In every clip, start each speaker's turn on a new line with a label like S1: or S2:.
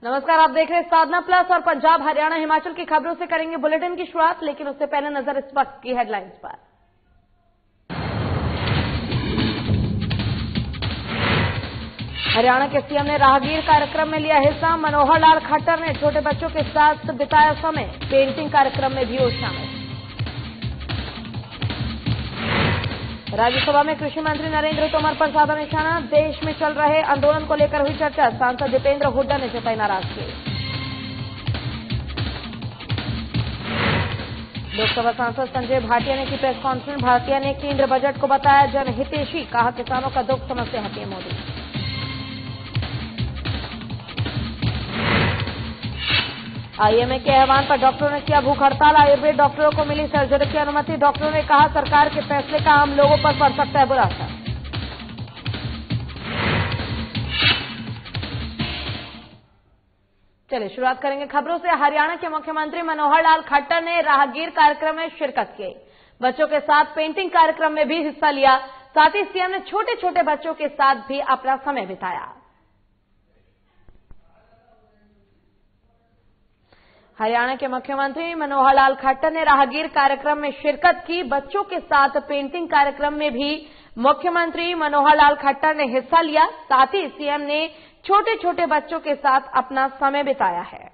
S1: नमस्कार, आप देख रहे हैं साधना प्लस और पंजाब हरियाणा हिमाचल की खबरों से करेंगे बुलेटिन की शुरुआत, लेकिन उससे पहले नजर इस वक्त की हेडलाइंस पर। हरियाणा के सीएम ने राहगीर कार्यक्रम में लिया हिस्सा। मनोहर लाल खट्टर ने छोटे बच्चों के साथ बिताया समय। पेंटिंग कार्यक्रम में भी हो शामिल। राज्यसभा में कृषि मंत्री नरेंद्र तोमर पर साधा निशाना। देश में चल रहे आंदोलन को लेकर हुई चर्चा। सांसद दीपेंद्र हुड्डा ने जताई नाराजगी। लोकसभा सांसद संजय भाटिया ने की प्रेस कॉन्फ्रेंस। भाटिया ने केंद्र बजट को बताया जनहितैषी। कहा किसानों का दुख समझते हैं पीएम मोदी। आईएमए के आह्वान पर डॉक्टरों ने किया भूख हड़ताल। आयुर्वेद डॉक्टरों को मिली सर्जरी की अनुमति। डॉक्टरों ने कहा सरकार के फैसले का आम लोगों पर पड़ सकता है बुरा असर। चलिए शुरुआत करेंगे खबरों से। हरियाणा के मुख्यमंत्री मनोहर लाल खट्टर ने राहगीर कार्यक्रम में शिरकत की। बच्चों के साथ पेंटिंग कार्यक्रम में भी हिस्सा लिया। साथ ही सीएम ने छोटे छोटे बच्चों के साथ भी अपना समय बिताया। हरियाणा के मुख्यमंत्री मनोहर लाल खट्टर ने राहगीर कार्यक्रम में शिरकत की। बच्चों के साथ पेंटिंग कार्यक्रम में भी मुख्यमंत्री मनोहर लाल खट्टर ने हिस्सा लिया। साथ ही सीएम ने छोटे छोटे बच्चों के साथ अपना समय बिताया है।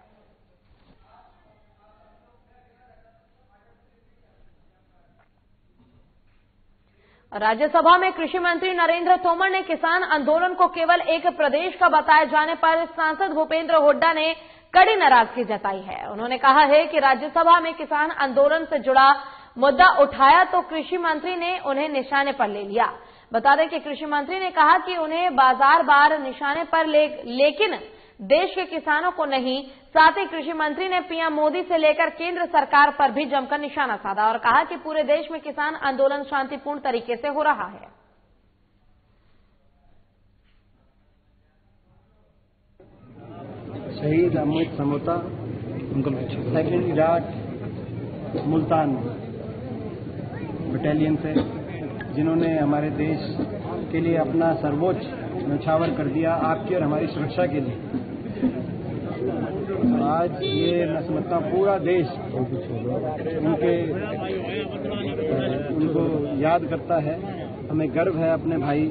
S1: राज्यसभा में कृषि मंत्री नरेंद्र तोमर ने किसान आंदोलन को केवल एक प्रदेश का बताए जाने पर सांसद भूपेंद्र हुड्डा ने कड़ी नाराजगी जताई है। उन्होंने कहा है कि राज्यसभा में किसान आंदोलन से जुड़ा मुद्दा उठाया तो कृषि मंत्री ने उन्हें निशाने पर ले लिया। बता दें कि कृषि मंत्री ने कहा कि उन्हें बार निशाने पर लेकिन देश के किसानों को नहीं। साथ ही कृषि मंत्री ने पीएम मोदी से लेकर केंद्र सरकार पर भी जमकर निशाना साधा और कहा कि पूरे देश में किसान आंदोलन शांतिपूर्ण तरीके से हो रहा है।
S2: शहीद अमित समोता सेकेंडरी डाट मुल्तान बटालियन से, जिन्होंने हमारे देश के लिए अपना सर्वोच्च न्यौछावर कर दिया आपकी और हमारी सुरक्षा के लिए। आज ये नस्मता पूरा देश उनको याद करता है। हमें गर्व है अपने भाई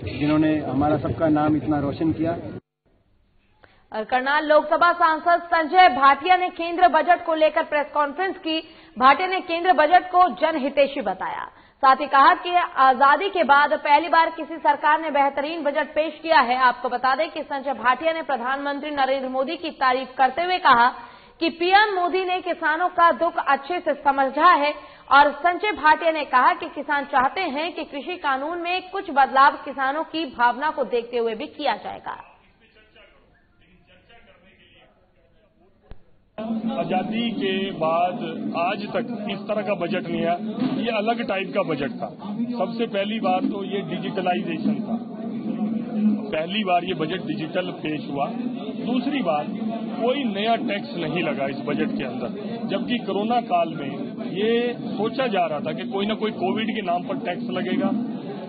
S2: जिन्होंने हमारा सबका नाम इतना रोशन किया।
S1: और करनाल लोकसभा सांसद संजय भाटिया ने केंद्र बजट को लेकर प्रेस कॉन्फ्रेंस की। भाटिया ने केंद्र बजट को जनहितैषी बताया। साथ ही कहा कि आजादी के बाद पहली बार किसी सरकार ने बेहतरीन बजट पेश किया है। आपको बता दें कि संजय भाटिया ने प्रधानमंत्री नरेंद्र मोदी की तारीफ करते हुए कहा कि पीएम मोदी ने किसानों का दुख अच्छे से समझा है। और संजय भाटिया ने कहा कि किसान चाहते हैं कि कृषि कानून में कुछ बदलाव किसानों की भावना को देखते हुए भी किया जाएगा।
S3: आजादी के बाद आज तक इस तरह का बजट नहीं आया। ये अलग टाइप का बजट था। सबसे पहली बात तो ये डिजिटलाइजेशन था। पहली बार ये बजट डिजिटल पेश हुआ। दूसरी बात, कोई नया टैक्स नहीं लगा इस बजट के अंदर, जबकि कोरोना काल में ये सोचा जा रहा था कि कोई ना कोई कोविड के नाम पर टैक्स लगेगा,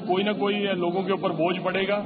S3: कोई ना कोई लोगों के ऊपर बोझ पड़ेगा।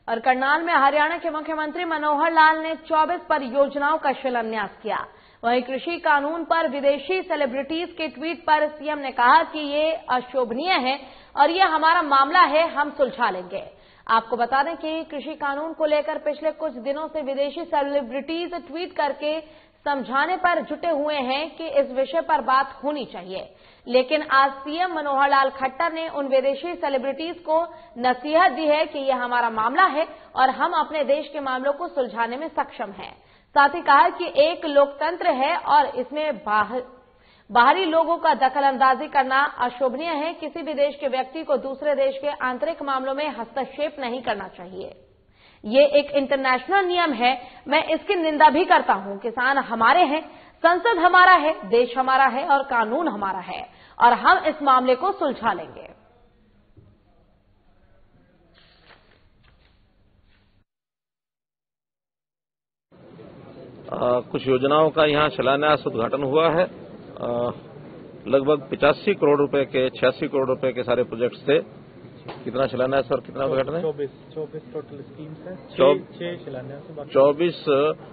S1: और करनाल में हरियाणा के मुख्यमंत्री मनोहर लाल ने 24 परियोजनाओं का शिलान्यास किया। वहीं कृषि कानून पर विदेशी सेलिब्रिटीज के ट्वीट पर सीएम ने कहा कि ये अशोभनीय है और ये हमारा मामला है, हम सुलझा लेंगे। आपको बता दें कि कृषि कानून को लेकर पिछले कुछ दिनों से विदेशी सेलिब्रिटीज ट्वीट करके समझाने पर जुटे हुए हैं कि इस विषय पर बात होनी चाहिए। लेकिन आज सीएम मनोहर लाल खट्टर ने उन विदेशी सेलिब्रिटीज को नसीहत दी है कि यह हमारा मामला है और हम अपने देश के मामलों को सुलझाने में सक्षम हैं। साथ ही कहा कि एक लोकतंत्र है और इसमें बाहरी लोगों का दखल अंदाजी करना अशोभनीय है। किसी भी देश के व्यक्ति को दूसरे देश के आंतरिक मामलों में हस्तक्षेप नहीं करना चाहिए। ये एक इंटरनेशनल नियम है, मैं इसकी निंदा भी करता हूं। किसान हमारे हैं, संसद हमारा है, देश हमारा है और कानून हमारा है और हम इस मामले को सुलझा लेंगे।
S4: कुछ योजनाओं का यहां शिलान्यास उद्घाटन हुआ है। लगभग 85 करोड़ रुपए के 86 करोड़ रुपए के सारे प्रोजेक्ट्स थे कितना शिलान्यास और कितना उद्घाटन है?
S5: 24 टोटल स्कीम्स हैं, 6 शिलान्यास,
S4: 24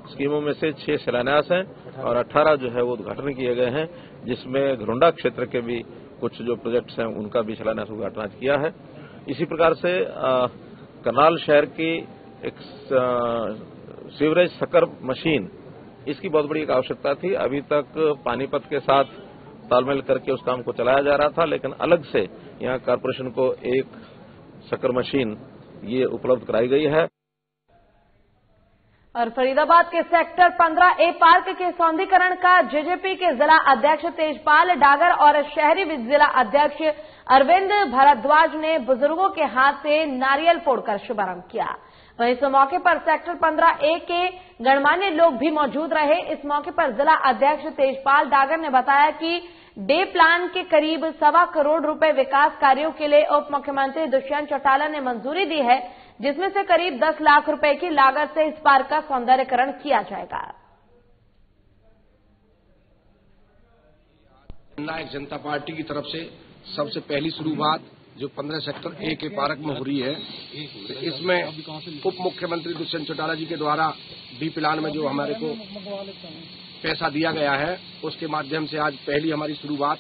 S4: स्कीमों में से 6 शिलान्यास हैं और 18 जो है वो उद्घाटन किए गए हैं, जिसमें घरोंडा क्षेत्र के भी कुछ जो प्रोजेक्ट्स हैं उनका भी शिलान्यास उद्घाटन आज किया है। इसी प्रकार से करनाल शहर की एक सीवरेज सकर मशीन, इसकी बहुत बड़ी एक आवश्यकता थी। अभी तक पानीपत के साथ तालमेल करके उस काम को चलाया जा रहा था, लेकिन अलग से यहाँ कारपोरेशन को एक शक्कर मशीन ये उपलब्ध कराई गई है।
S1: और फरीदाबाद के सेक्टर 15A पार्क के सौंदर्यीकरण का जेजेपी के जिला अध्यक्ष तेजपाल डागर और शहरी जिला अध्यक्ष अरविंद भारद्वाज ने बुजुर्गों के हाथ से नारियल फोड़कर शुभारंभ किया। वहीं इस मौके पर सेक्टर 15A के गणमान्य लोग भी मौजूद रहे। इस मौके पर जिला अध्यक्ष तेजपाल डागर ने बताया कि डे प्लान के करीब 1.25 करोड़ रुपए विकास कार्यों के लिए उप मुख्यमंत्री दुष्यंत चौटाला ने मंजूरी दी है, जिसमें से करीब 10 लाख रुपए की लागत से इस पार्क का सौंदर्यीकरण किया जाएगा।
S6: जननायक जनता पार्टी की तरफ से सबसे पहली शुरुआत जो 15 सेक्टर A के पार्क में हो रही है, इसमें उप मुख्यमंत्री दुष्यंत चौटाला जी के द्वारा डी प्लान में जो हमारे को पैसा दिया गया है, उसके माध्यम से आज पहली हमारी शुरुआत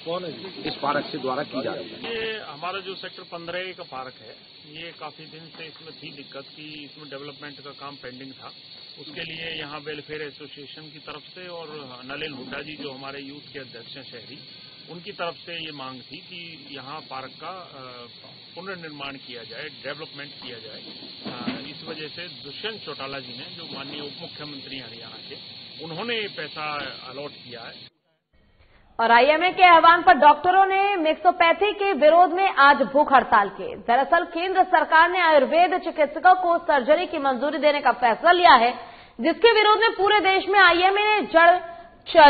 S6: इस पार्क से द्वारा की जा रही है।
S3: ये हमारा जो सेक्टर 15A का पार्क है, ये काफी दिन से इसमें थी दिक्कत कि इसमें डेवलपमेंट का काम पेंडिंग था। उसके लिए यहाँ वेलफेयर एसोसिएशन की तरफ से और नलिन हुड्डा जी जो हमारे यूथ के अध्यक्ष हैं शहरी, उनकी तरफ से ये मांग थी कि यहाँ पार्क का पुनर्निर्माण किया जाए, डेवलपमेंट किया जाए। इस वजह से दुष्यंत चौटाला जी ने, जो माननीय उप मुख्यमंत्री हरियाणा के, उन्होंने ये पैसा अलॉट किया है।
S1: और आईएमए के आह्वान पर डॉक्टरों ने मिक्सोपैथी के विरोध में आज भूख हड़ताल की। दरअसल केंद्र सरकार ने आयुर्वेद चिकित्सकों को सर्जरी की मंजूरी देने का फैसला लिया है, जिसके विरोध में पूरे देश में आईएमए ने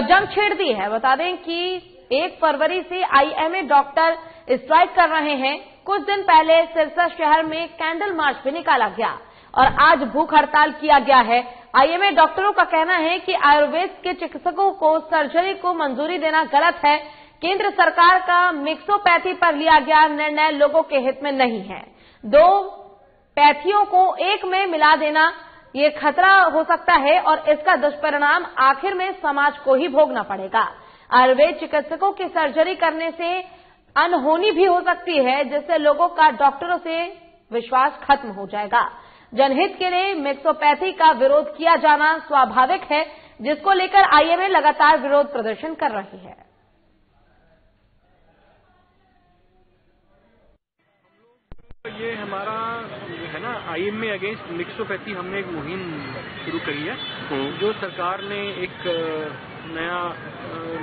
S1: जंग छेड़ दी है। बता दें कि 1 फरवरी से आईएमए डॉक्टर स्ट्राइक कर रहे हैं। कुछ दिन पहले सिरसा शहर में कैंडल मार्च भी निकाला गया और आज भूख हड़ताल किया गया है। आईएमए डॉक्टरों का कहना है कि आयुर्वेद के चिकित्सकों को सर्जरी को मंजूरी देना गलत है। केंद्र सरकार का मिक्सोपैथी पर लिया गया निर्णय लोगों के हित में नहीं है। 2 पैथियों को एक में मिला देना ये खतरा हो सकता है और इसका दुष्परिणाम आखिर में समाज को ही भोगना पड़ेगा। आयुर्वेद चिकित्सकों की सर्जरी करने से अनहोनी भी हो सकती है, जिससे लोगों का डॉक्टरों से विश्वास खत्म हो जाएगा। जनहित के लिए मिक्सोपैथी का विरोध किया जाना स्वाभाविक है, जिसको लेकर आईएमए लगातार विरोध प्रदर्शन कर रही है।
S5: ये हमारा है ना, आईएमए अगेंस्ट मिक्सोपैथी, हमने एक मुहिम शुरू करी है। जो सरकार ने एक नया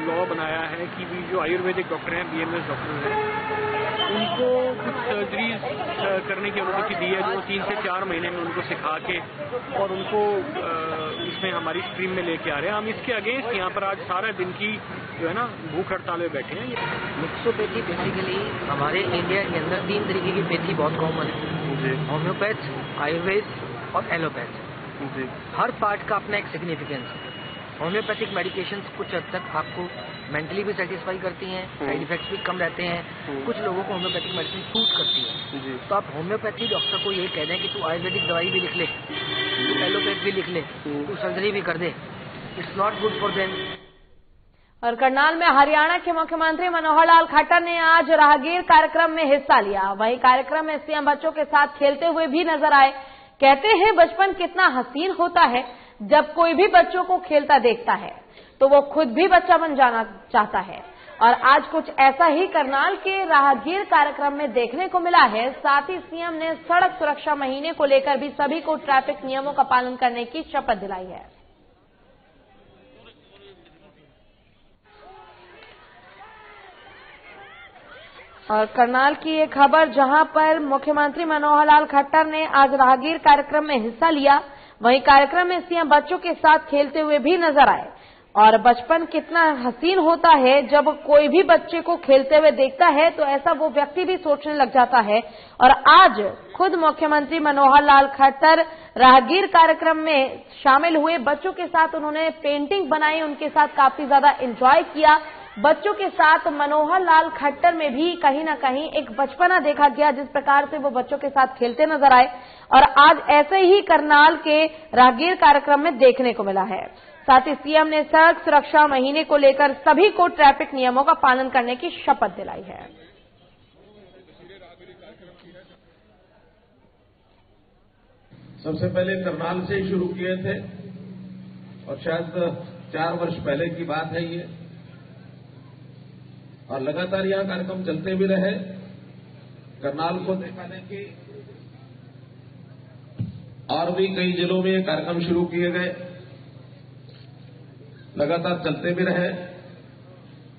S5: लॉ बनाया है कि भी जो आयुर्वेदिक डॉक्टर हैं, बीएमएस डॉक्टर हैं, उनको कुछ सर्जरीज करने की अनुमति दी है, जो 3 से 4 महीने में उनको सिखा के और उनको इसमें हमारी स्ट्रीम में लेके आ रहे हैं। हम इसके अगेंस्ट यहाँ पर आज सारा दिन की जो है ना भूख हड़ताल में बैठे हैं।
S7: मिक्सोपैथी बेसिकली हमारे इंडिया के अंदर 3 तरीके की पैथी बहुत कॉमन है, होम्योपैथ, आयुर्वेद और एलोपैथ। हर पार्ट का अपना एक सिग्निफिकेंस है। होम्योपैथिक मेडिकेशंस कुछ हद तक आपको मेंटली भी सेटिस्फाई करती हैं, साइड इफेक्ट्स भी कम रहते हैं। कुछ लोगों को होम्योपैथिक मेडिसिन सूट करती है। तो आप होम्योपैथी डॉक्टर को ये कह दें कि तू आयुर्वेदिक दवाई भी लिख ले, तू एलोपैथ भी लिख ले, तू सर्जरी भी कर दे, it's not good for them.
S1: और करनाल में हरियाणा के मुख्यमंत्री मनोहर लाल खट्टर ने आज राहगीर कार्यक्रम में हिस्सा लिया। वहीं कार्यक्रम में सीएम बच्चों के साथ खेलते हुए भी नजर आए। कहते हैं बचपन कितना हसीन होता है, जब कोई भी बच्चों को खेलता देखता है तो वो खुद भी बच्चा बन जाना चाहता है। और आज कुछ ऐसा ही करनाल के राहगीर कार्यक्रम में देखने को मिला है। साथ ही सीएम ने सड़क सुरक्षा महीने को लेकर भी सभी को ट्रैफिक नियमों का पालन करने की शपथ दिलाई है। और करनाल की एक खबर, जहां पर मुख्यमंत्री मनोहर लाल खट्टर ने आज राहगीर कार्यक्रम में हिस्सा लिया। वहीं कार्यक्रम में सीएम बच्चों के साथ खेलते हुए भी नजर आए। और बचपन कितना हसीन होता है, जब कोई भी बच्चे को खेलते हुए देखता है तो ऐसा वो व्यक्ति भी सोचने लग जाता है। और आज खुद मुख्यमंत्री मनोहर लाल खट्टर राहगीर कार्यक्रम में शामिल हुए। बच्चों के साथ उन्होंने पेंटिंग बनाई, उनके साथ काफी ज्यादा एंजॉय किया। बच्चों के साथ मनोहर लाल खट्टर में भी कहीं न कहीं एक बचपना देखा गया, जिस प्रकार से वो बच्चों के साथ खेलते नजर आए और आज ऐसे ही करनाल के राहगीर कार्यक्रम में देखने को मिला है। साथ ही सीएम ने सड़क सुरक्षा महीने को लेकर सभी को ट्रैफिक नियमों का पालन करने की शपथ दिलाई है।
S4: सबसे पहले करनाल से ही शुरू किए थे और शायद 4 वर्ष पहले की बात है ये, और लगातार यहां कार्यक्रम चलते भी रहे। करनाल को दिखाने की और भी कई जिलों में ये कार्यक्रम शुरू किए गए, लगातार चलते भी रहे।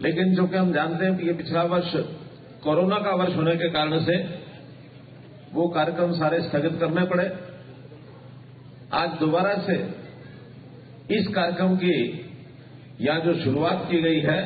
S4: लेकिन जो कि हम जानते हैं कि ये पिछला वर्ष कोरोना का वर्ष होने के कारण से वो कार्यक्रम सारे स्थगित करने पड़े। आज दोबारा से इस कार्यक्रम की यहां जो शुरुआत की गई है।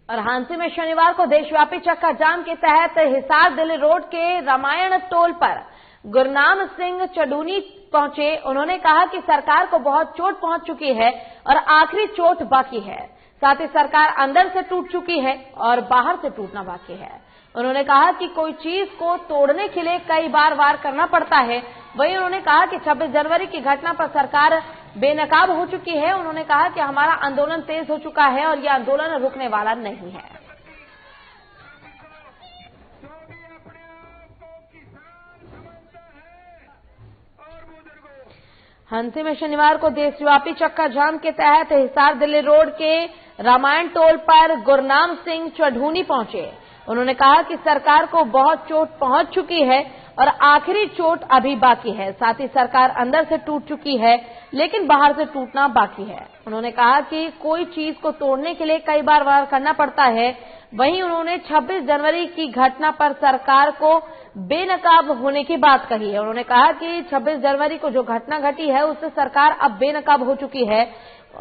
S1: और हांसी में शनिवार को देशव्यापी चक्का जाम के तहत हिसार दिल्ली रोड के रामायण टोल पर गुरनाम सिंह चडूनी पहुंचे। उन्होंने कहा कि सरकार को बहुत चोट पहुंच चुकी है और आखिरी चोट बाकी है। साथ ही सरकार अंदर से टूट चुकी है और बाहर से टूटना बाकी है। उन्होंने कहा कि कोई चीज को तोड़ने के लिए कई बार वार करना पड़ता है। वहीं उन्होंने कहा कि 26 जनवरी की घटना पर सरकार बेनकाब हो चुकी है। उन्होंने कहा कि हमारा आंदोलन तेज हो चुका है और यह आंदोलन रुकने वाला नहीं है। हंसी में शनिवार को देशव्यापी चक्का जाम के तहत हिसार दिल्ली रोड के रामायण टोल पर गुरनाम सिंह चढ़ूनी पहुंचे। उन्होंने कहा कि सरकार को बहुत चोट पहुंच चुकी है और आखिरी चोट अभी बाकी है। साथ ही सरकार अंदर से टूट चुकी है लेकिन बाहर से टूटना बाकी है। उन्होंने कहा कि कोई चीज को तोड़ने के लिए कई बार वार करना पड़ता है। वहीं उन्होंने 26 जनवरी की घटना पर सरकार को बेनकाब होने की बात कही है। उन्होंने कहा कि 26 जनवरी को जो घटना घटी है उससे सरकार अब बेनकाब हो चुकी है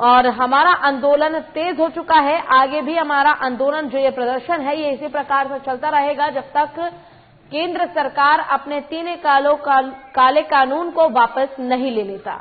S1: और हमारा आंदोलन तेज हो चुका है। आगे भी हमारा आंदोलन जो ये प्रदर्शन है ये इसी प्रकार से चलता रहेगा जब तक केंद्र सरकार अपने 3 काले कानून को वापस नहीं ले लेता।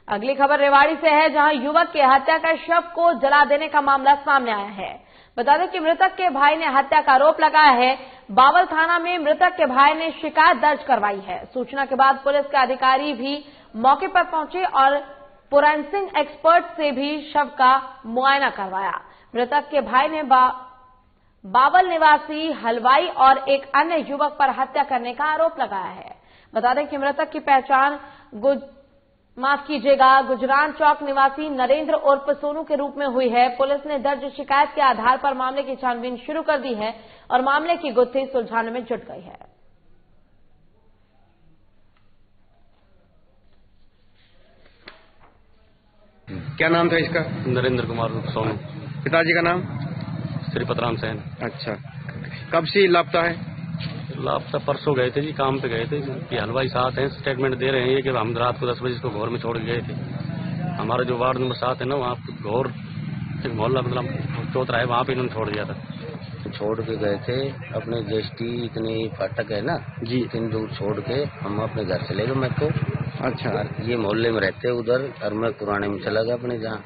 S1: अगली खबर रेवाड़ी से है, जहां युवक के हत्या कर शव को जला देने का मामला सामने आया है। बता दें कि मृतक के भाई ने हत्या का आरोप लगाया है। बावल थाना में मृतक के भाई ने शिकायत दर्ज करवाई है। सूचना के बाद पुलिस के अधिकारी भी मौके पर पहुंचे और फोरेंसिक एक्सपर्ट से भी शव का मुआयना करवाया। मृतक के भाई ने बावल निवासी हलवाई और एक अन्य युवक पर हत्या करने का आरोप लगाया है। बता दें कि मृतक की पहचान गुजरान चौक निवासी नरेंद्र उर्फ सोनू के रूप में हुई है। पुलिस ने दर्ज शिकायत के आधार पर मामले की छानबीन शुरू कर दी है और मामले की गुत्थी सुलझाने में जुट गई है।
S2: क्या नाम था इसका?
S8: नरेंद्र कुमार उर्फ सोनू।
S2: पिताजी का नाम?
S8: श्री पतराम सेन।
S2: अच्छा, कब से लापता है?
S8: लापता परसों गए थे जी, काम पे गए थे कि हलवाई साथ हैं, स्टेटमेंट दे रहे हैं कि हम रात को 10 बजे इसको घोर में छोड़ गए थे। हमारा जो वार्ड नंबर 7 है ना, वहाँ घोर एक मोहल्ला मतलब चौथरा है, वहाँ पे इन्होंने छोड़ दिया था।
S9: छोड़ के गए थे अपने जेष्टी इतनी फाटक है ना जी, इतनी दूर छोड़ के हम अपने घर चले गए। मैं तो अच्छा ये मोहल्ले में रहते उधर, और मैं पुराने में चला गया अपने जहाँ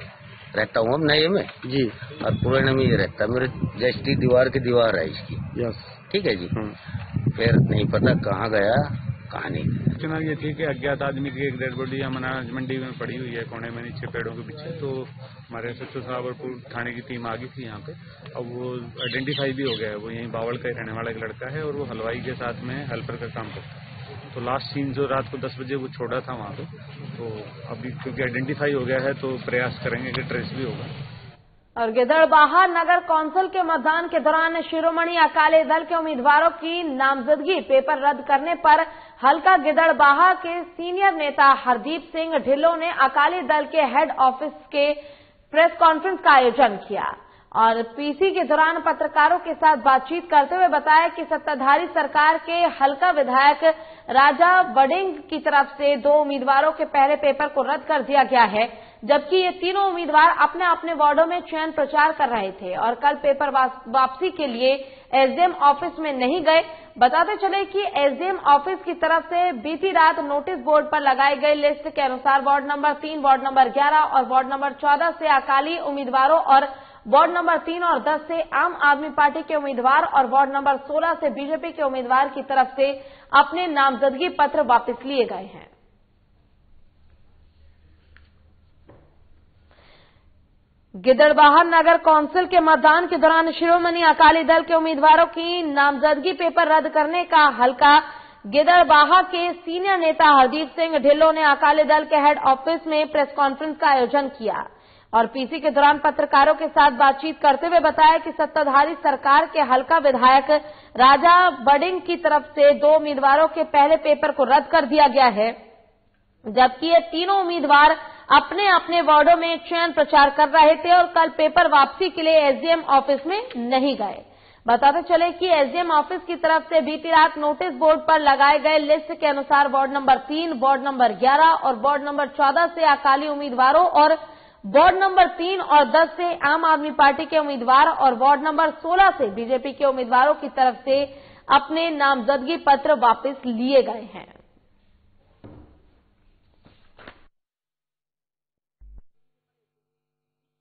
S9: रहता हूँ अब नए में जी, और पुराने में ये रहता मेरे जेष्टी दीवार की दीवार है इसकी। यस ठीक है जी। फिर नहीं पता कहाँ गया कहाँ नहीं।
S5: चुनाव ये थी कि अज्ञात आदमी की एक डेड बॉडी अनाज मंडी में पड़ी हुई है, कोने में नीचे पेड़ों के पीछे। तो हमारे सचिव साहब और थाने की टीम आ गई थी यहाँ पे। अब वो आइडेंटिफाई भी हो गया है, वो यहीं बावल का रहने वाला एक लड़का है और वो हलवाई के साथ में हेल्पर का काम करता है। तो लास्ट सीन जो रात को 10 बजे वो छोड़ा था वहाँ पे, तो अभी क्योंकि आइडेंटिफाई हो गया है तो प्रयास करेंगे कि ट्रेस भी होगा।
S1: और गिदड़बाहा नगर कौंसिल के मतदान के दौरान शिरोमणि अकाली दल के उम्मीदवारों की नामजदगी पेपर रद्द करने पर हल्का गिदड़बाहा के सीनियर नेता हरदीप सिंह ढिल्लों ने अकाली दल के हेड ऑफिस के प्रेस कॉन्फ्रेंस का आयोजन किया और पीसी के दौरान पत्रकारों के साथ बातचीत करते हुए बताया कि सत्ताधारी सरकार के हल्का विधायक राजा वडिंग की तरफ से 2 उम्मीदवारों के पहले पेपर को रद्द कर दिया गया है, जबकि ये तीनों उम्मीदवार अपने अपने वार्डों में चयन प्रचार कर रहे थे और कल पेपर वापसी के लिए एसडीएम ऑफिस में नहीं गए। बताते चले कि एसडीएम ऑफिस की तरफ से बीती रात नोटिस बोर्ड पर लगाई गई लिस्ट के अनुसार वार्ड नंबर 3, वार्ड नंबर 11 और वार्ड नंबर 14 से अकाली उम्मीदवारों और वार्ड नंबर 3 और 10 से आम आदमी पार्टी के उम्मीदवार और वार्ड नंबर 16 से बीजेपी के उम्मीदवार की तरफ से अपने नामजदगी पत्र वापस लिए गए हैं। गिदड़बाहा नगर कौंसिल के मतदान के दौरान शिरोमणि अकाली दल के उम्मीदवारों की नामजदगी पेपर रद्द करने का हल्का गिदड़बाहा के सीनियर नेता हरदीप सिंह ढिल्लों ने अकाली दल के हेड ऑफिस में प्रेस कॉन्फ्रेंस का आयोजन किया और पीसी के दौरान पत्रकारों के साथ बातचीत करते हुए बताया कि सत्ताधारी सरकार के हल्का विधायक राजा बडिंग की तरफ से 2 उम्मीदवारों के पहले पेपर को रद्द कर दिया गया है, जबकि ये तीनों उम्मीदवार अपने अपने वार्डों में चयन प्रचार कर रहे थे और कल पेपर वापसी के लिए एसडीएम ऑफिस में नहीं गए। बताते चले कि एसडीएम ऑफिस की तरफ से बीती रात नोटिस बोर्ड पर लगाए गए लिस्ट के अनुसार वार्ड नंबर 3, वार्ड नंबर 11 और वार्ड नंबर 14 से अकाली उम्मीदवारों और वार्ड नंबर 3 और 10 से आम आदमी पार्टी के उम्मीदवार और वार्ड नंबर 16 से बीजेपी के उम्मीदवारों की तरफ से अपने नामजदगी पत्र वापस लिए गए हैं।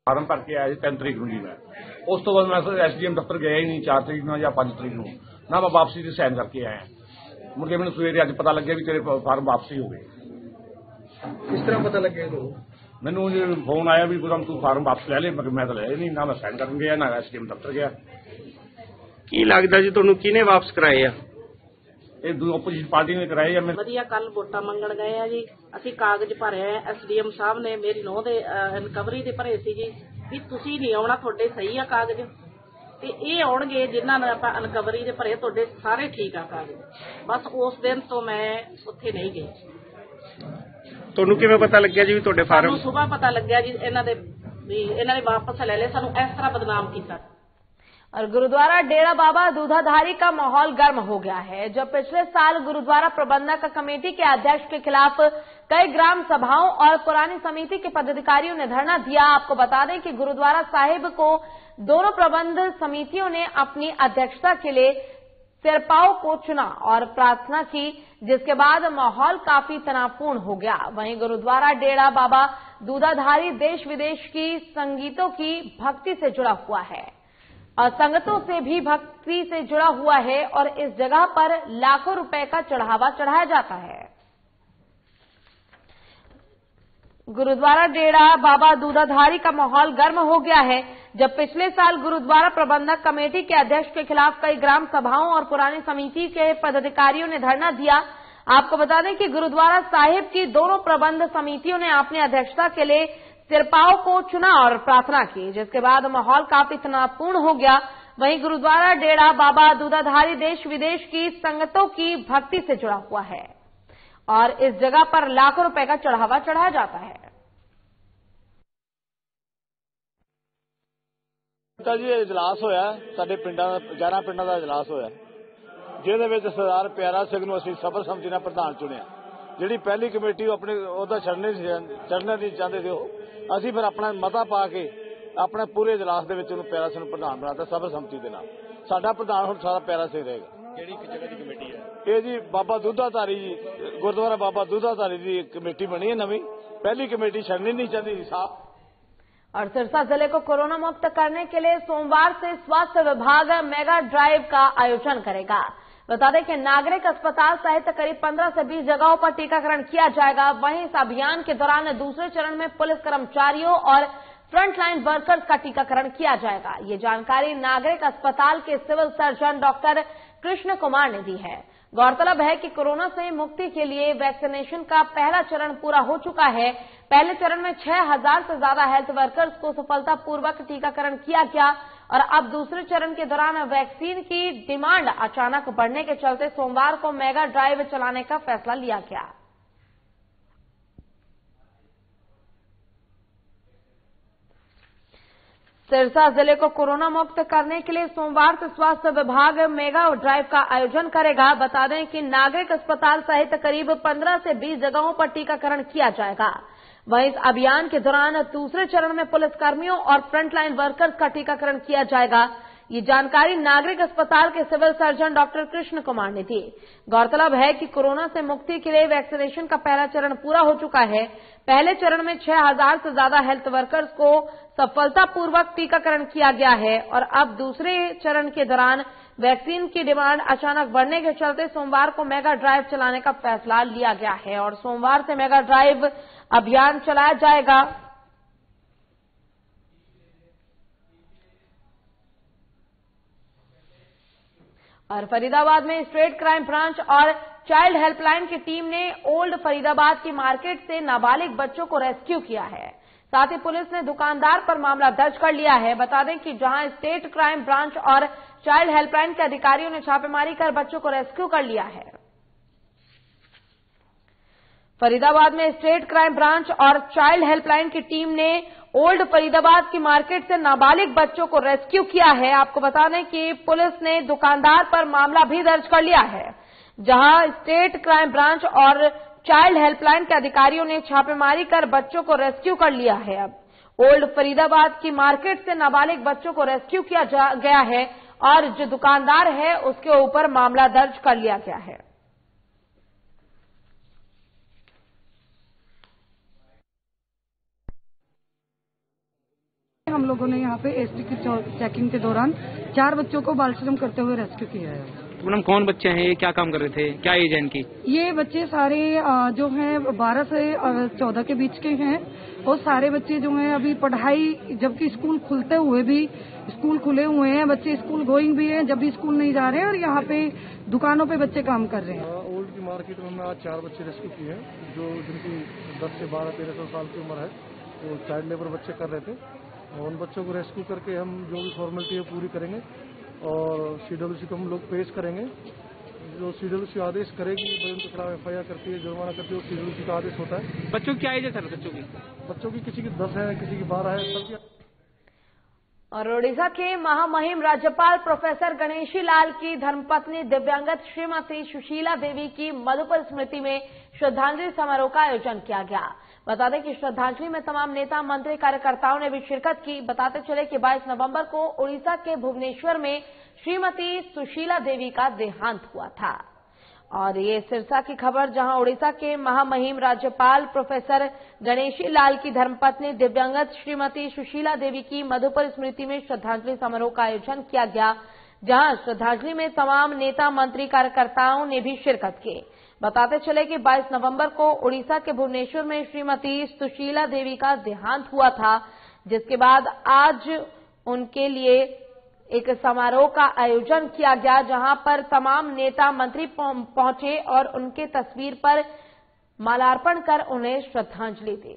S10: फार्म भर के आया 3 तरीक जी मैं उस तो बाद मैं एसडीएम दफ्तर गया ही नहीं 4 तरीक या 5 तरीक ना मैं वापसी से साइन करके आया। मुझे मैंने सवेरे अज पता लगे भी तेरे फार्म वापसी हो गए।
S6: किस तरह पता लगे?
S10: मैनू फोन आया भी गुरम तू फार्म वापस ले ले, मैं तो ले नहीं, ना मैं साइन करन गया ना एसडीएम दफ्तर गया।
S2: ਕੀ ਲੱਗਦਾ ਜੀ ਤੁਹਾਨੂੰ ਕਿਹਨੇ ਵਾਪਸ ਕਰਾਏ ਆ?
S10: ਇਹ ਦੂਜੀ ਆਪੋਜੀਸ਼ਨ ਪਾਰਟੀ ਨੇ ਕਰਾਏ ਆ। ਮੈਂ
S11: ਵਧੀਆ ਕੱਲ ਵੋਟਾਂ ਮੰਗਣ ਗਏ ਆ ਜੀ, ਅਸੀਂ ਕਾਗਜ਼ ਭਰੇ ਆ। ਐਸਡੀਐਮ ਸਾਹਿਬ ਨੇ ਮੇਰੀ ਨੋਹ ਦੇ ਇਨਕਵਰੀ ਦੇ ਭਰੇ ਸੀ ਜੀ ਵੀ ਤੁਸੀਂ ਨਹੀਂ ਆਉਣਾ, ਤੁਹਾਡੇ ਸਹੀ ਆ ਕਾਗਜ਼, ਤੇ ਇਹ ਆਉਣਗੇ ਜਿਨ੍ਹਾਂ ਨੇ ਆਪਾਂ ਇਨਕਵਰੀ ਦੇ ਭਰੇ, ਤੁਹਾਡੇ ਸਾਰੇ ਠੀਕ ਆ ਕਾਗਜ਼। ਬਸ ਉਸ ਦਿਨ ਤੋਂ ਮੈਂ ਉੱਥੇ ਨਹੀਂ ਗਈ।
S2: ਤੁਹਾਨੂੰ ਕਿਵੇਂ ਪਤਾ ਲੱਗਿਆ ਜੀ ਵੀ ਤੁਹਾਡੇ ਫਾਰਮ?
S11: ਸਾਨੂੰ ਸਵੇਰ ਪਤਾ ਲੱਗਿਆ ਜੀ ਇਹਨਾਂ ਨੇ ਵਾਪਸ ਲੈ ਲਏ, ਸਾਨੂੰ ਇਸ ਤਰ੍ਹਾਂ ਬਦਨਾਮ ਕੀਤਾ।
S1: और गुरुद्वारा डेरा बाबा दूधाधारी का माहौल गर्म हो गया है। जब पिछले साल गुरुद्वारा प्रबंधक कमेटी के अध्यक्ष के खिलाफ कई ग्राम सभाओं और पुरानी समिति के पदाधिकारियों ने धरना दिया। आपको बता दें कि गुरुद्वारा साहिब को दोनों प्रबंध समितियों ने अपनी अध्यक्षता के लिए सिरपाओं को चुना और प्रार्थना की, जिसके बाद माहौल काफी तनावपूर्ण हो गया। वहीं गुरुद्वारा डेरा बाबा दूधाधारी देश विदेश की संगीतों की भक्ति से जुड़ा हुआ है और संगतों से भी भक्ति से जुड़ा हुआ है और इस जगह पर लाखों रुपए का चढ़ावा चढ़ाया जाता है। गुरुद्वारा डेरा बाबा दूधाधारी का माहौल गर्म हो गया है। जब पिछले साल गुरुद्वारा प्रबंधक कमेटी के अध्यक्ष के खिलाफ कई ग्राम सभाओं और पुरानी समिति के पदाधिकारियों ने धरना दिया। आपको बता दें कि गुरुद्वारा साहिब की दोनों प्रबंध समितियों ने अपनी अध्यक्षता के लिए सिरपाओं को चुना और प्रार्थना की, जिसके बाद माहौल काफी तनावपूर्ण हो गया। वहीं गुरुद्वारा डेरा बाबा दूधाधारी देश विदेश की संगतों की भक्ति से जुड़ा हुआ है और इस जगह पर लाखों रुपए का चढ़ावा चढ़ाया जाता है।
S12: जी इजलास होया साडे पिंडां 11 पिंडां दा इजलास होया, जिहदे विच सरदार प्यारा सिंह नूं असीं सर्ब संमति नाल प्रधान चुनिया। जिहड़ी पहली कमेटी अपने ओहदा छड्डने नहीं चाहते थे, ਅਸੀਂ ਫਿਰ ਆਪਣਾ ਮਤਾ ਪਾ ਕੇ ਆਪਣੇ ਪੂਰੇ ਇਜਲਾਸ ਦੇ ਵਿੱਚ ਉਹਨੂੰ ਪਿਆਰਾ ਸਿੰਘ ਪ੍ਰਧਾਨ ਬਣਾਤਾ ਸਰਬ ਸੰਮਤੀ ਦੇ ਨਾਲ। ਸਾਡਾ ਪ੍ਰਧਾਨ ਹੁਣ ਸਾਰਾ ਪਿਆਰਾ ਸਿੰਘ ਰਹੇਗਾ।
S10: ਕਿਹੜੀ ਜਗ੍ਹਾ ਦੀ ਕਮੇਟੀ ਹੈ
S12: ਇਹ? ਜੀ ਬਾਬਾ ਦੁੱਧਾਧਾਰੀ ਜੀ, ਗੁਰਦੁਆਰਾ ਬਾਬਾ ਦੁੱਧਾਧਾਰੀ ਦੀ कमेटी बनी है नवी, पहली कमेटी छड़नी नहीं चाहती थी साहब।
S1: और सिरसा जिले को कोरोना मुक्त करने के लिए सोमवार से स्वास्थ्य विभाग मेगा ड्राइव का आयोजन करेगा। बता दें कि नागरिक अस्पताल सहित करीब 15 से 20 जगहों पर टीकाकरण किया जाएगा। वहीं इस अभियान के दौरान दूसरे चरण में पुलिस कर्मचारियों और फ्रंटलाइन वर्कर्स का टीकाकरण किया जाएगा। ये जानकारी नागरिक अस्पताल के civil surgeon doctor Krishan Kumar ने दी है। गौरतलब है कि कोरोना से मुक्ति के लिए वैक्सीनेशन का पहला चरण पूरा हो चुका है। पहले चरण में 6000 से ज्यादा हेल्थ वर्कर्स को सफलतापूर्वक टीकाकरण किया गया और अब दूसरे चरण के दौरान वैक्सीन की डिमांड अचानक बढ़ने के चलते सोमवार को मेगा ड्राइव चलाने का फैसला लिया गया। सिरसा जिले को कोरोना मुक्त करने के लिए सोमवार से स्वास्थ्य विभाग मेगा ड्राइव का आयोजन करेगा। बता दें कि नागरिक अस्पताल सहित करीब 15 से 20 जगहों पर टीकाकरण किया जाएगा। वहीं इस अभियान के दौरान दूसरे चरण में पुलिसकर्मियों और फ्रंटलाइन वर्कर्स का टीकाकरण किया जाएगा। ये जानकारी नागरिक अस्पताल के civil surgeon doctor Krishan Kumar ने दी। गौरतलब है कि कोरोना से मुक्ति के लिए वैक्सीनेशन का पहला चरण पूरा हो चुका है। पहले चरण में 6000 से ज्यादा हेल्थ वर्कर्स को सफलतापूर्वक टीकाकरण किया गया है और अब दूसरे चरण के दौरान वैक्सीन की डिमांड अचानक बढ़ने के चलते सोमवार को मेगा ड्राइव चलाने का फैसला लिया गया है और सोमवार से मेगा ड्राइव अभियान चलाया जाएगा। और फरीदाबाद में स्टेट क्राइम ब्रांच और चाइल्ड हेल्पलाइन की टीम ने ओल्ड फरीदाबाद की मार्केट से नाबालिग बच्चों को रेस्क्यू किया है। साथ ही पुलिस ने दुकानदार पर मामला दर्ज कर लिया है। बता दें कि जहां स्टेट क्राइम ब्रांच और चाइल्ड हेल्पलाइन के अधिकारियों ने छापेमारी कर बच्चों को रेस्क्यू कर लिया है। फरीदाबाद में स्टेट क्राइम ब्रांच और चाइल्ड हेल्पलाइन की टीम ने ओल्ड फरीदाबाद की मार्केट से नाबालिग बच्चों को रेस्क्यू किया है। आपको बता दें कि पुलिस ने दुकानदार पर मामला भी दर्ज कर लिया है, जहां स्टेट क्राइम ब्रांच और चाइल्ड हेल्पलाइन के अधिकारियों ने छापेमारी कर बच्चों को रेस्क्यू कर लिया है। अब ओल्ड फरीदाबाद की मार्केट से नाबालिग बच्चों को रेस्क्यू किया गया है और जो दुकानदार है उसके ऊपर मामला दर्ज कर लिया गया है।
S13: हम लोगों ने यहाँ पे एसटी की चेकिंग के दौरान 4 बच्चों को बाल श्रम करते हुए रेस्क्यू किया है।
S14: मैडम कौन बच्चे हैं, ये क्या काम कर रहे थे, क्या एज है इनकी?
S13: ये बच्चे सारे जो हैं 12 से 14 के बीच के हैं और सारे बच्चे जो हैं अभी पढ़ाई, जबकि स्कूल खुलते हुए भी स्कूल खुले हुए हैं, बच्चे स्कूल गोइंग भी हैं, जब भी स्कूल नहीं जा रहे हैं और यहाँ पे दुकानों पे बच्चे काम कर रहे हैं।
S15: ओल्ड की मार्केट में हमने आज 4 बच्चे रेस्क्यू किए हैं जो जिनकी 10 से 12-13 साल की उम्र है, वो चाइल्ड लेबर बच्चे कर रहे थे। उन बच्चों को रेस्क्यू करके हम जो भी फॉर्मेलिटी है पूरी करेंगे और सीडब्ल्यूसी को हम लोग पेश करेंगे। जो सीडब्ल्यूसी आदेश करेगी, उनके खिलाफ एफआईआर करती है, जुर्माना करती है, वो सीडब्ल्यूसी का आदेश होता है।
S14: बच्चों की एज है सर?
S15: बच्चों की किसी की 10 है, किसी की 12 है, सबकी।
S1: और ओडिशा के महामहिम राज्यपाल प्रोफेसर गणेशी लाल की धर्मपत्नी दिव्यांगत श्रीमती सुशीला देवी की मधुपर स्मृति में श्रद्धांजलि समारोह का आयोजन किया गया। बता दें कि श्रद्धांजलि में तमाम नेता, मंत्री, कार्यकर्ताओं ने भी शिरकत की। बताते चले कि 22 नवंबर को ओडिशा के भुवनेश्वर में श्रीमती सुशीला देवी का देहांत हुआ था। और ये सिरसा की खबर, जहां ओडिशा के महामहिम राज्यपाल प्रोफेसर गणेशी लाल की धर्मपत्नी दिव्यांगत श्रीमती सुशीला देवी की मधुपर स्मृति में श्रद्धांजलि समारोह का आयोजन किया गया, जहां श्रद्धांजलि में तमाम नेता, मंत्री, कार्यकर्ताओं ने भी शिरकत की। बताते चले कि 22 नवंबर को ओडिशा के भुवनेश्वर में श्रीमती सुशीला देवी का देहांत हुआ था, जिसके बाद आज उनके लिए एक समारोह का आयोजन किया गया, जहां पर तमाम नेता, मंत्री पहुंचे और उनके तस्वीर पर माल्यार्पण कर उन्हें श्रद्धांजलि दी।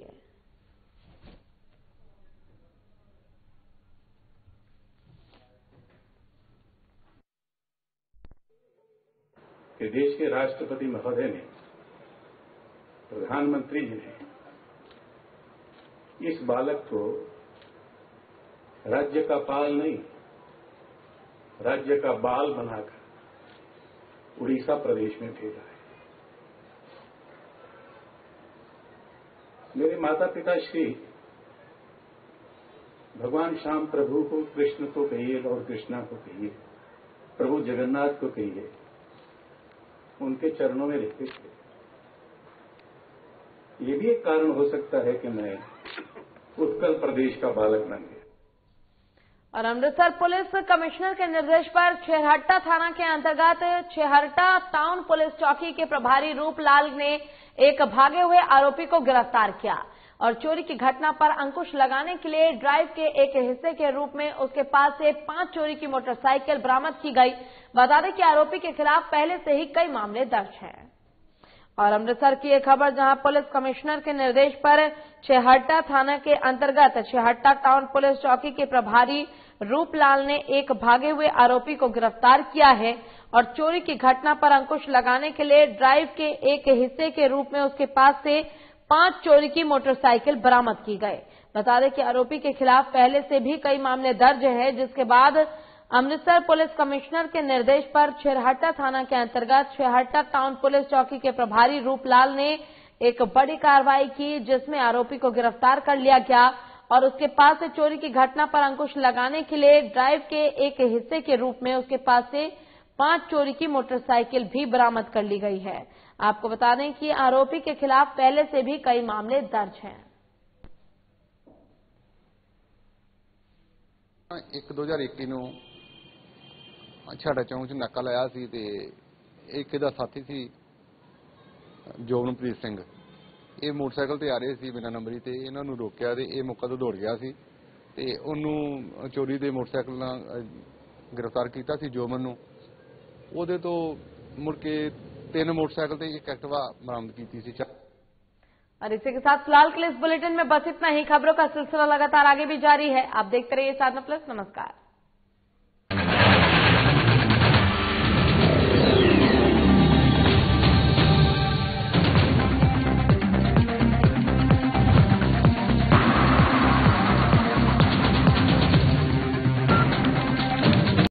S16: कि देश के राष्ट्रपति महोदय ने, प्रधानमंत्री जी ने इस बालक को राज्य का पाल नहीं, राज्य का बाल बनाकर उड़ीसा प्रदेश में भेजा है। मेरे माता पिता श्री भगवान श्याम प्रभु को, कृष्ण को कहिए और कृष्णा को कहिए, प्रभु जगन्नाथ को कहिए, उनके चरणों में रहते थे। ये भी एक कारण हो सकता है कि मैं उत्कल प्रदेश का बालक बन गया।
S1: और अमृतसर पुलिस कमिश्नर के निर्देश पर छेहरटा थाना के अंतर्गत छेहरटा टाउन पुलिस चौकी के प्रभारी रूपलाल ने एक भागे हुए आरोपी को गिरफ्तार किया और चोरी की घटना पर अंकुश लगाने के लिए ड्राइव के एक हिस्से के रूप में उसके पास से 5 चोरी की मोटरसाइकिल बरामद की गई। बता दें कि आरोपी के खिलाफ पहले से ही कई मामले दर्ज हैं। और अमृतसर की एक खबर, जहां पुलिस कमिश्नर के निर्देश पर छेहरटा थाना के अंतर्गत छेहरटा टाउन पुलिस चौकी के प्रभारी रूपलाल ने एक भागे हुए आरोपी को गिरफ्तार किया है और चोरी की घटना पर अंकुश लगाने के लिए ड्राइव के एक हिस्से के रूप में उसके पास से 5 चोरी की मोटरसाइकिल बरामद की गई। बता दें कि आरोपी के खिलाफ पहले से भी कई मामले दर्ज हैं, जिसके बाद अमृतसर पुलिस कमिश्नर के निर्देश पर छेहरटा थाना के अंतर्गत छेहरटा टाउन पुलिस चौकी के प्रभारी रूपलाल ने एक बड़ी कार्रवाई की, जिसमें आरोपी को गिरफ्तार कर लिया गया और उसके पास से चोरी की घटना पर अंकुश लगाने के लिए ड्राइव के एक हिस्से के रूप में उसके पास से 5 चोरी की मोटरसाइकिल भी बरामद कर ली गई है। आपको बता दें कि आरोपी के खिलाफ पहले से भी कई मामले दर्ज हैं।
S17: 2021 ਨੂੰ ਛਾੜਾ ਚੌਂਕ 'ਚ ਨਾਕਾ ਲਾਇਆ ਸੀ ਤੇ ਇੱਕ ਇਹਦਾ ਸਾਥੀ ਸੀ ਜੋਬਨਪ੍ਰੀਤ ਸਿੰਘ। ਇਹ ਮੋਟਰਸਾਈਕਲ ਤੇ ਆ ਰਹੇ ਸੀ ਬਿਨਾਂ ਨੰਬਰੀ ਤੇ ਇਹਨਾਂ ਨੂੰ ਰੋਕਿਆ ਤੇ ਇਹ ਮੌਕਾ ਤੋਂ ਦੌੜ ਗਿਆ ਸੀ ਤੇ ਉਹਨੂੰ ਚੋਰੀ ਦੇ ਮੋਟਰਸਾਈਕਲ ਨਾਲ गिरफ्तार किया ਸੀ ਜੋਬਨ ਨੂੰ। ਉਹਦੇ ਤੋਂ ਮੁੜ ਕੇ 3 मोटरसाइकिल ਤੇ एक एक्टिवा बरामद की थी।
S1: और इसी के साथ फिलहाल के लिए इस बुलेटिन में बस इतना ही। खबरों का सिलसिला लगातार आगे भी जारी है। आप देखते रहिए साधना प्लस। नमस्कार।